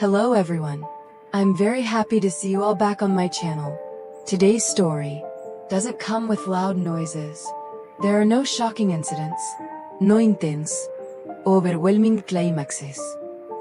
Hello everyone. I'm very happy to see you all back on my channel. Today's story doesn't come with loud noises. There are no shocking incidents, no intense, overwhelming climaxes.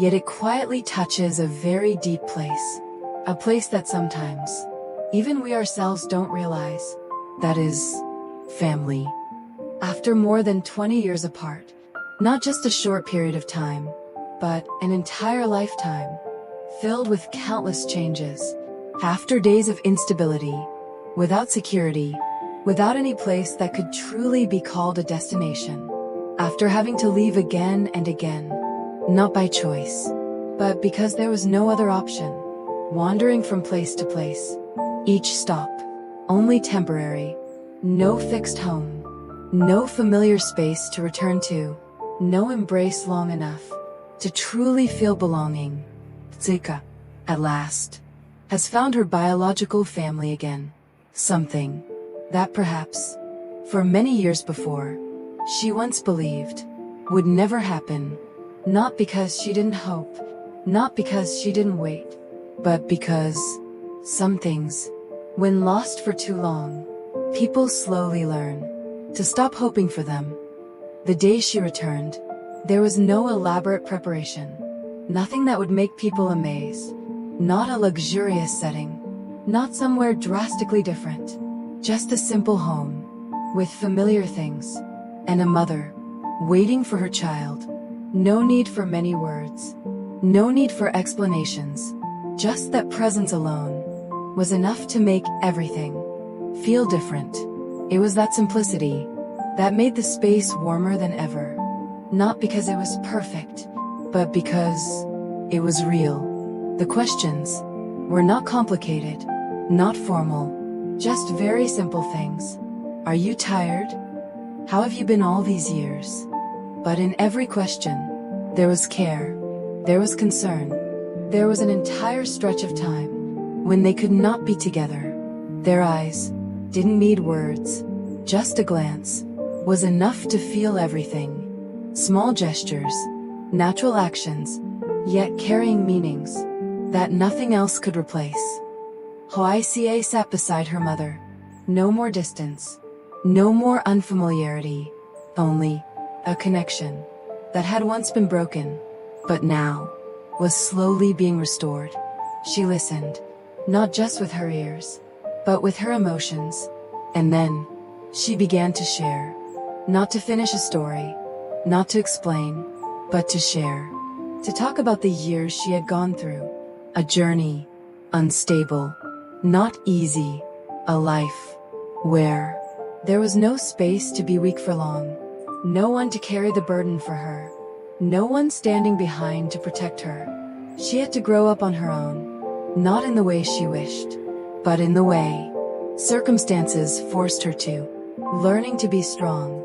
Yet it quietly touches a very deep place. A place that sometimes, even we ourselves don't realize. That is, family. After more than 20 years apart, not just a short period of time, but an entire lifetime, filled with countless changes. After days of instability, without security, without any place that could truly be called a destination. After having to leave again and again, not by choice, but because there was no other option, wandering from place to place. Each stop, only temporary, no fixed home, no familiar space to return to, no embrace long enough to truly feel belonging. Lythica, at last, has found her biological family again. Something that perhaps, for many years before, she once believed would never happen. Not because she didn't hope, not because she didn't wait, but because some things, when lost for too long, people slowly learn to stop hoping for them. The day she returned, there was no elaborate preparation, nothing that would make people amazed, not a luxurious setting, not somewhere drastically different, just a simple home, with familiar things, and a mother, waiting for her child. No need for many words, no need for explanations, just that presence alone was enough to make everything feel different. It was that simplicity that made the space warmer than ever. Not because it was perfect, but because it was real. The questions were not complicated, not formal, just very simple things. Are you tired? How have you been all these years? But in every question, there was care, there was concern, there was an entire stretch of time when they could not be together. Their eyes didn't need words, just a glance was enough to feel everything. Small gestures, natural actions, yet carrying meanings that nothing else could replace. Hoai Ca sat beside her mother. No more distance, no more unfamiliarity, only a connection that had once been broken, but now was slowly being restored. She listened, not just with her ears, but with her emotions, and then she began to share, not to finish a story, not to explain, but to share, to talk about the years she had gone through, a journey, unstable, not easy, a life where there was no space to be weak for long, no one to carry the burden for her, no one standing behind to protect her. She had to grow up on her own, not in the way she wished, but in the way circumstances forced her to, learning to be strong.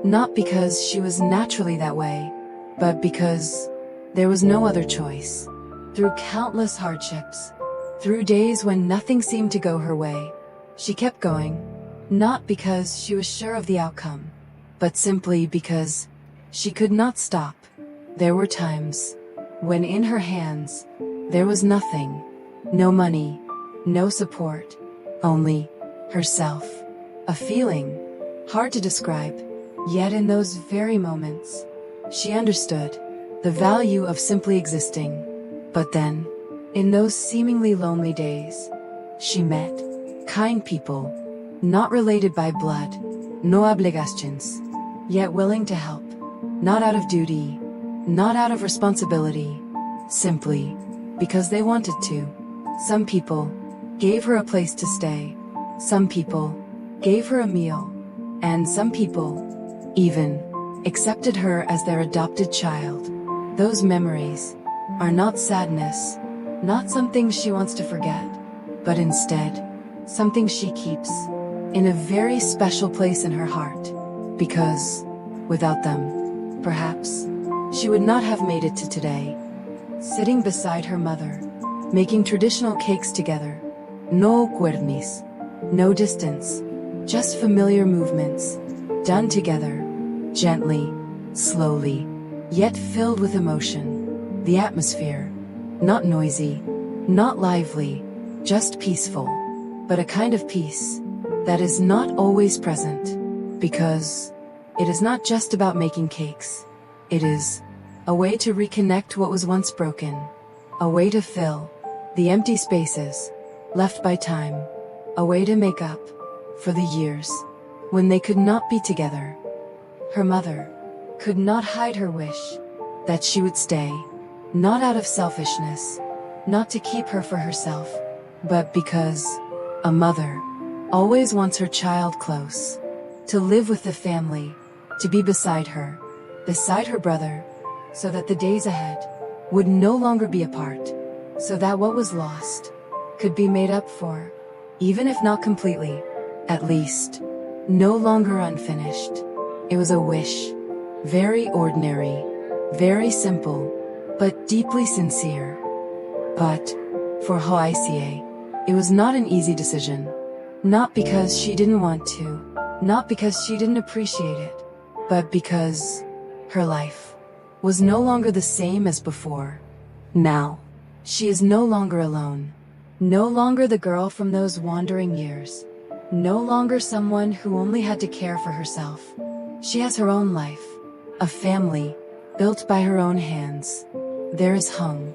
Not because she was naturally that way, but because there was no other choice. Through countless hardships, through days when nothing seemed to go her way, she kept going, not because she was sure of the outcome, but simply because she could not stop. There were times when in her hands there was nothing, no money, no support, only herself. A feeling hard to describe. Yet in those very moments, she understood the value of simply existing. But then, in those seemingly lonely days, she met kind people, not related by blood, no obligations, yet willing to help, not out of duty, not out of responsibility, simply because they wanted to. Some people gave her a place to stay, some people gave her a meal, and some people even accepted her as their adopted child. Those memories are not sadness, not something she wants to forget, but instead, something she keeps in a very special place in her heart, because without them, perhaps, she would not have made it to today. Sitting beside her mother, making traditional cakes together, no cuernis, no distance, just familiar movements, done together, gently, slowly, yet filled with emotion. The atmosphere Not noisy, not lively, just peaceful. But a kind of peace that is not always present, because it is not just about making cakes. It is a way to reconnect what was once broken, a way to fill the empty spaces left by time, a way to make up for the years when they could not be together. Her mother could not hide her wish that she would stay, not out of selfishness, not to keep her for herself, but because a mother always wants her child close, to live with the family, to be beside her brother, so that the days ahead would no longer be apart, so that what was lost could be made up for, even if not completely, at least no longer unfinished. It was a wish, very ordinary, very simple, but deeply sincere. But for Hoai Ca, it was not an easy decision. Not because she didn't want to, not because she didn't appreciate it, but because her life was no longer the same as before. Now, she is no longer alone. No longer the girl from those wandering years. No longer someone who only had to care for herself. She has her own life, a family, built by her own hands. There is Hùng.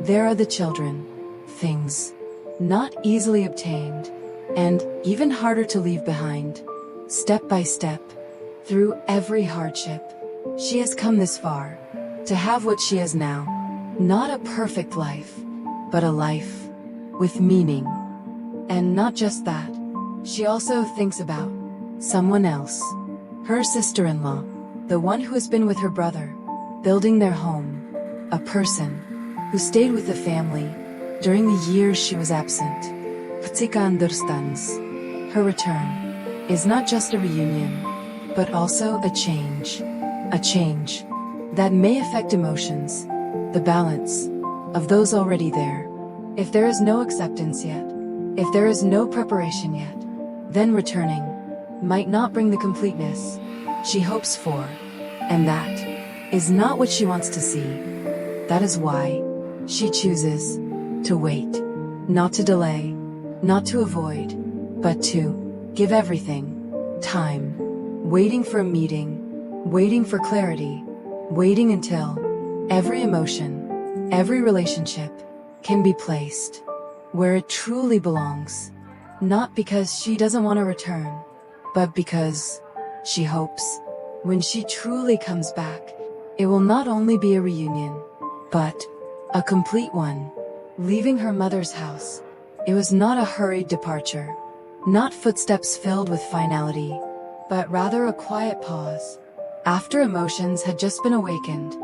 There are the children, things not easily obtained, and even harder to leave behind. Step by step, through every hardship, she has come this far, to have what she has now. Not a perfect life, but a life with meaning. And not just that, she also thinks about someone else. Her sister-in-law, the one who has been with her brother, building their home. A person who stayed with the family during the years she was absent. Lythica understands. Her return is not just a reunion, but also a change. A change that may affect emotions, the balance of those already there. If there is no acceptance yet, if there is no preparation yet, then returning might not bring the completeness she hopes for, and that is not what she wants to see. That is why she chooses to wait, not to delay, not to avoid, but to give everything. Time, waiting for a meeting, waiting for clarity, waiting until every emotion, every relationship can be placed where it truly belongs. Not because she doesn't want to return, but because she hopes when she truly comes back, it will not only be a reunion, but a complete one. Leaving her mother's house, it was not a hurried departure, not footsteps filled with finality, but rather a quiet pause. After emotions had just been awakened,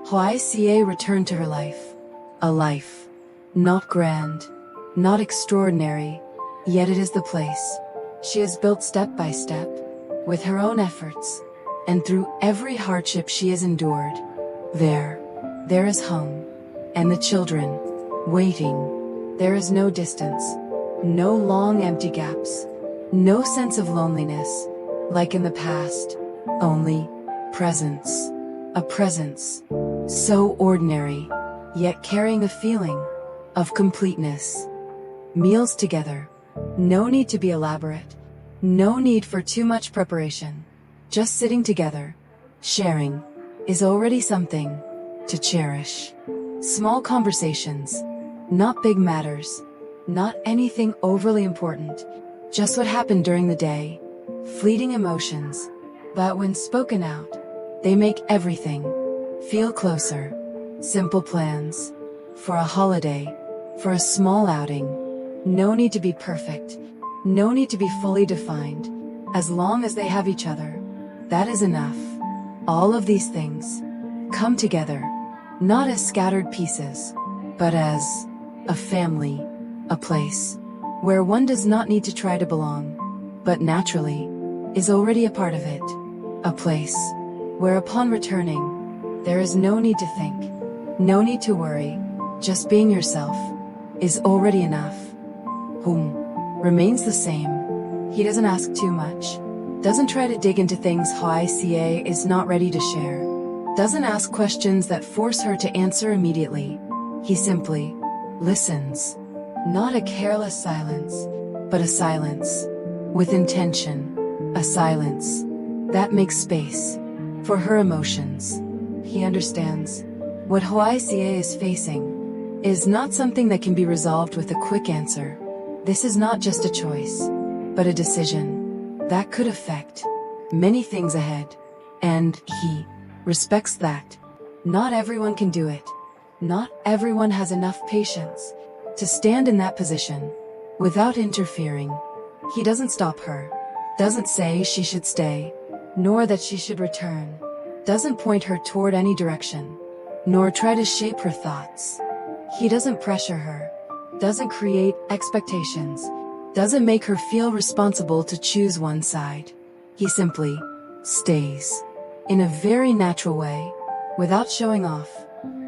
Hoai Ca returned to her life. A life, not grand, not extraordinary, yet it is the place she has built step by step, with her own efforts, and through every hardship she has endured. There is Hùng, and the children, waiting. There is no distance, no long empty gaps, no sense of loneliness, like in the past, only presence. A presence, so ordinary, yet carrying a feeling of completeness. Meals together, no need to be elaborate, no need for too much preparation. Just sitting together, sharing, is already something to cherish. Small conversations, not big matters, not anything overly important, just what happened during the day. Fleeting emotions, but when spoken out, they make everything feel closer. Simple plans, for a holiday, for a small outing. No need to be perfect, no need to be fully defined. As long as they have each other, that is enough. All of these things come together, not as scattered pieces, but as a family, a place where one does not need to try to belong, but naturally is already a part of it. A place where upon returning, there is no need to think, no need to worry, just being yourself is already enough. Hùng remains the same. He doesn't ask too much, doesn't try to dig into things Hoai Ca is not ready to share, doesn't ask questions that force her to answer immediately. He simply listens. Not a careless silence, but a silence with intention, a silence that makes space for her emotions. He understands what Hoai Ca is facing is not something that can be resolved with a quick answer. This is not just a choice, but a decision that could affect many things ahead. And he respects that. Not everyone can do it. Not everyone has enough patience to stand in that position without interfering. He doesn't stop her, doesn't say she should stay, nor that she should return, doesn't point her toward any direction, nor try to shape her thoughts. He doesn't pressure her, doesn't create expectations, doesn't make her feel responsible to choose one side. He simply stays in a very natural way, without showing off,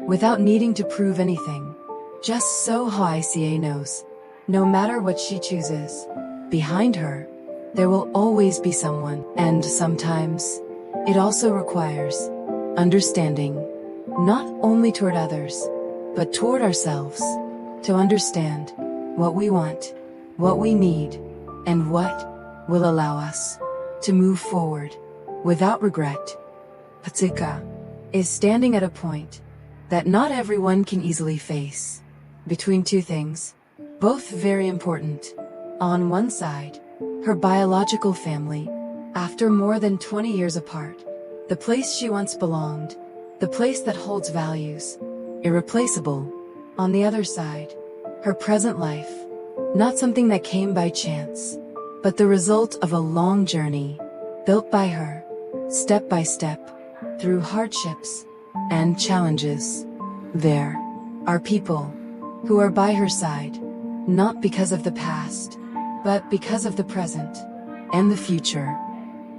without needing to prove anything. Just so Hoai Ca knows, no matter what she chooses, behind her, there will always be someone. And sometimes, it also requires understanding, not only toward others, but toward ourselves, to understand what we want, what we need, and what will allow us to move forward without regret. Lythica is standing at a point that not everyone can easily face, between two things, both very important. On one side, her biological family, after more than 20 years apart, the place she once belonged, the place that holds values, irreplaceable. On the other side, her present life, not something that came by chance, but the result of a long journey, built by her, step by step, through hardships and challenges. There are people who are by her side, not because of the past, but because of the present and the future.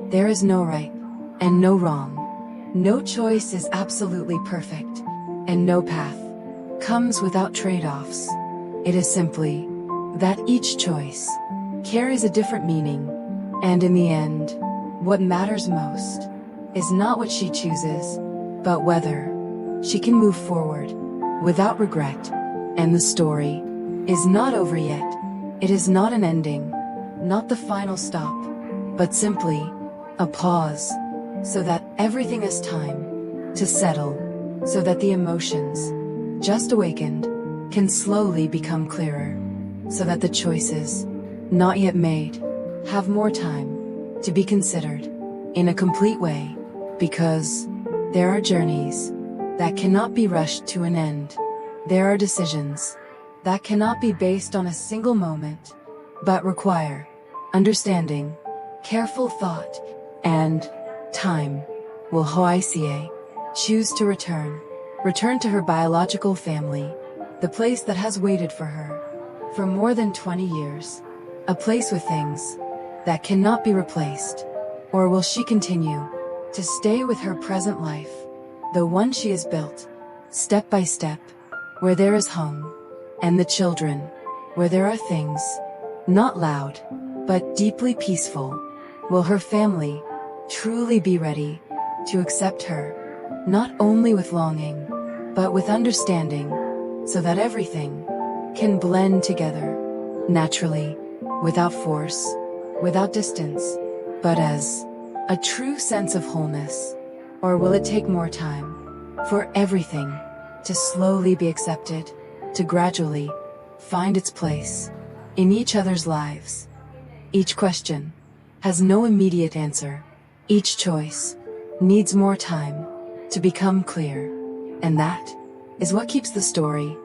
There is no right and no wrong. No choice is absolutely perfect, and no path comes without trade-offs. It is simply that each choice carries a different meaning, and in the end, what matters most is not what she chooses, but whether she can move forward without regret. And the story is not over yet. It is not an ending, not the final stop, but simply a pause, so that everything has time to settle, so that the emotions, just awakened, can slowly become clearer, so that the choices, not yet made, have more time to be considered in a complete way, because there are journeys that cannot be rushed to an end. There are decisions that cannot be based on a single moment, but require understanding, careful thought, and time. Will Hoai Ca choose to return to her biological family, the place that has waited for her for more than 20 years, a place with things that cannot be replaced? Or will she continue to stay with her present life, the one she has built, step by step, where there is home, and the children, where there are things, not loud, but deeply peaceful? Will her family truly be ready to accept her, not only with longing, but with understanding, so that everything can blend together, naturally, without force, without distance, but as a true sense of wholeness? Or will it take more time for everything to slowly be accepted, to gradually find its place in each other's lives? Each question has no immediate answer. Each choice needs more time to become clear. And that is what keeps the story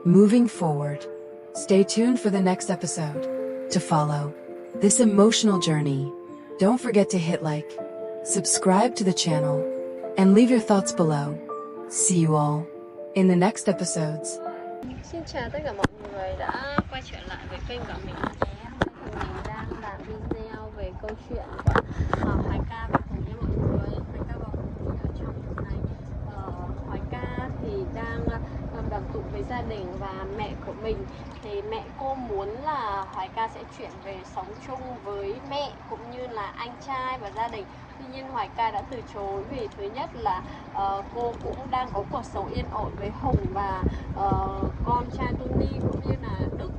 moving forward. Stay tuned for the next episode to follow this emotional journey. Don't forget to hit like, subscribe to the channel, and leave your thoughts below. See you all in the next episodes. Xin chào tất cả mọi người đã quay trở lại với kênh của mình. Hôm nay thì mình đang làm video về câu chuyện của Hoài Ca và Hùng nha mọi người. Hoài Ca và Hùng thì ở trong tập này. Hoài Ca thì thì đang đoàn tụ với gia đình và mẹ của mình. Thì mẹ cô muốn là Hoài Ca sẽ chuyển về sống chung với mẹ cũng như là anh trai và gia đình. Tuy nhiên Hoài Ca đã từ chối vì thứ nhất là cô cũng đang có cuộc sống yên ổn với Hùng và con trai Tony cũng như là Đức,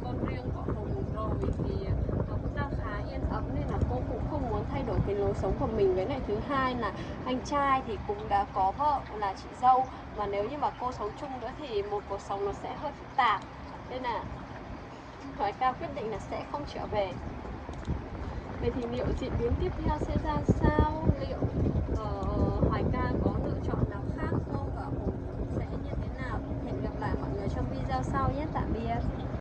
con riêng của Hùng rồi, thì nó cũng đang khá yên ấm nên là cô cũng không muốn thay đổi cái lối sống của mình. Với lại thứ hai là anh trai thì cũng đã có vợ là chị dâu, và nếu như mà cô sống chung nữa thì một cuộc sống nó sẽ hơi phức tạp, nên là Hoài Ca quyết định là sẽ không trở về. Vậy thì liệu diễn biến tiếp theo sẽ ra sao? Liệu